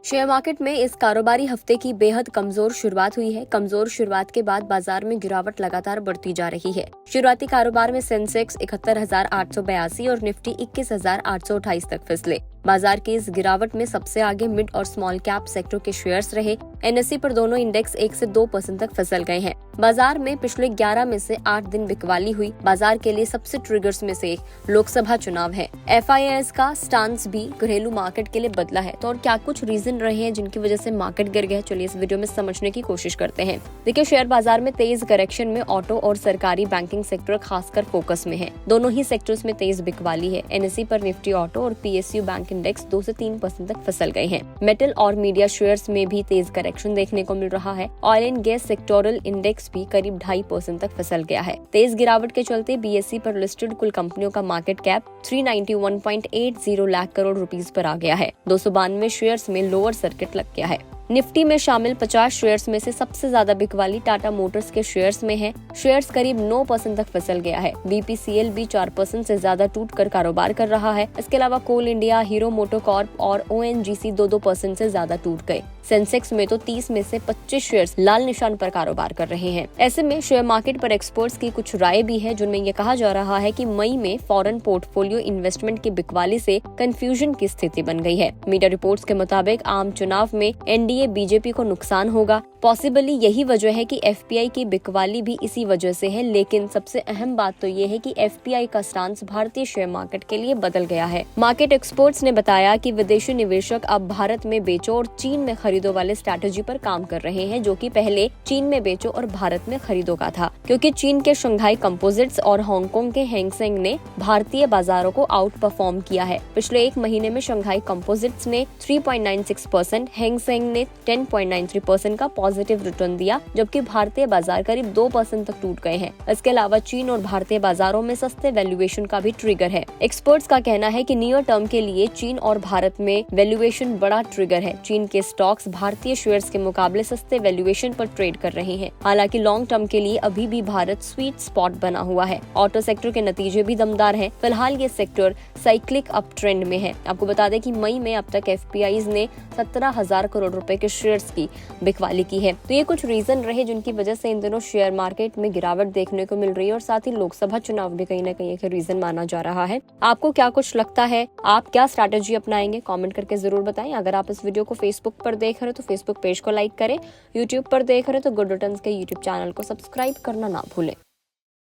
Share market में इस कारोबारी हफ्ते की बेहद कमजोर शुरुआत हुई है। कमजोर शुरुआत के बाद बाजार में गिरावट लगातार बढ़ती जा रही है। शुरुआती कारोबार में सेंसेक्स 71,882 और निफ्टी 21,828 तक फिसले। बाजार की इस गिरावट में सबसे आगे मिड और स्मॉल कैप सेक्टर के शेयर्स रहे। एनएसई पर दोनों इंडेक्स 1 से 2% तक फिसल गए हैं। बाजार में पिछले 11 में से 8 दिन बिकवाली हुई। बाजार के लिए सबसे ट्रिगर्स में से एक लोकसभा चुनाव है। FIIs का स्टांस भी घरेलू मार्केट के लिए बदला है। तो और क्या कुछ रीजन रहे हैं जिनकी वजह से मार्केट गिर गया, चलिए इस वीडियो में समझने की कोशिश करते हैं। देखिए, शेयर बाजार में तेज करेक्शन में ऑटो और सरकारी बैंकिंग सेक्टर खासकर फोकस में है। दोनों ही सेक्टर्स में तेज बिकवाली है। एनएसई पर निफ्टी ऑटो और PSU बैंक इंडेक्स 2 से 3% तक फिसल गए हैं। मेटल और मीडिया शेयर्स में भी तेज करेक्शन देखने को मिल रहा है। Oil and gas sectoral index भी करीब 2.5% तक फिसल गया है। तेज गिरावट के चलते BSE पर लिस्टेड कुल कंपनियों का market cap 391.80 lakh crore rupees पर आ गया है। 292 शेयर्स में लोअर सर्किट लग गया है। निफ्टी में शामिल 50 शेयर्स में से सबसे ज्यादा बिकवाली टाटा मोटर्स के शेयर्स में है। शेयर्स करीब 9% तक फिसल गया है। BPCL भी 4% से ज्यादा टूटकर कारोबार कर रहा है। इसके अलावा कोल इंडिया, हीरो मोटोकॉर्प और ONGC 2% से ज्यादा टूट गए। सेंसेक्स में तो 30 में से 25 शेयर्स लाल निशान पर कारोबार कर रहे हैं। ऐसे में शेयर मार्केट पर एक्सपर्ट्स की कुछ राय भी है, जिनमें ये कहा जा रहा है कि मई में फॉरेन पोर्टफोलियो इन्वेस्टमेंट की बिकवाली से कंफ्यूजन की स्थिति बन गई है। मीडिया रिपोर्ट्स के मुताबिक आम चुनाव में NDA BJP को नुकसान होगा। पॉसिबली यही वजह है कि FPI की बिकवाली भी इसी वजह से है। लेकिन सबसे अहम बात तो ये है कि FPI का स्टांस भारतीय शेयर मार्केट के लिए बदल गया है। मार्केट एक्सपर्ट्स ने बताया कि विदेशी निवेशक अब भारत में बेचो और चीन में खरीदो वाले स्ट्रैटेजी पर काम कर रहे हैं, जो कि पहले चीन में बेचो और भारत में खरीदो का था, क्योंकि चीन के शंघाई कंपोजिट्स और हांगकांग के हैंगसेंग ने भारतीय बाजारों को आउट परफॉर्म किया है। पिछले एक महीने में शंघाई कंपोजिट्स ने 3.96%, हैंगसेंग ने 10.93% का पॉजिटिव रिटर्न दिया, जबकि भारतीय बाजार करीब 2% तक टूट गए हैं। इसके अलावा चीन और भारतीय बाजारों में सस्ते वैल्यूएशन का भी ट्रिगर है। एक्सपर्ट्स का कहना है कि नियर टर्म के लिए चीन और भारत में वैल्यूएशन बड़ा ट्रिगर है। चीन के स्टॉक्स भारतीय शेयर्स के मुकाबले सस्ते वैल्यूएशन पर ट्रेड कर रहे हैं। हालांकि लॉन्ग टर्म के लिए अभी भी भारत स्वीट स्पॉट बना हुआ है। ऑटो सेक्टर के नतीजे भी दमदार हैं। फिलहाल ये सेक्टर साइक्लिक अप ट्रेंड में है। आपको बता दें कि मई में अब तक FPIs ने 17,000 करोड़ रुपए के शेयर्स की बिकवाली की है। तो ये कुछ रीजन रहे जिनकी वजह से इन दिनों शेयर मार्केट में गिरावट देखने को मिल रही है, और साथ ही लोकसभा चुनाव भी कहीं ना कहीं एक रीजन माना जा रहा है। आपको क्या कुछ लगता है? आप क्या स्ट्रैटेजी अपनाएंगे? कमेंट करके जरूर बताएं। अगर आप इस वीडियो को फेसबुक पर देख रहे हो तो फेसबुक पेज को लाइक करें। यूट्यूब पर देख रहे हो तो गुड रिटर्न्स के यूट्यूब चैनल को सब्सक्राइब करना ना भूलें।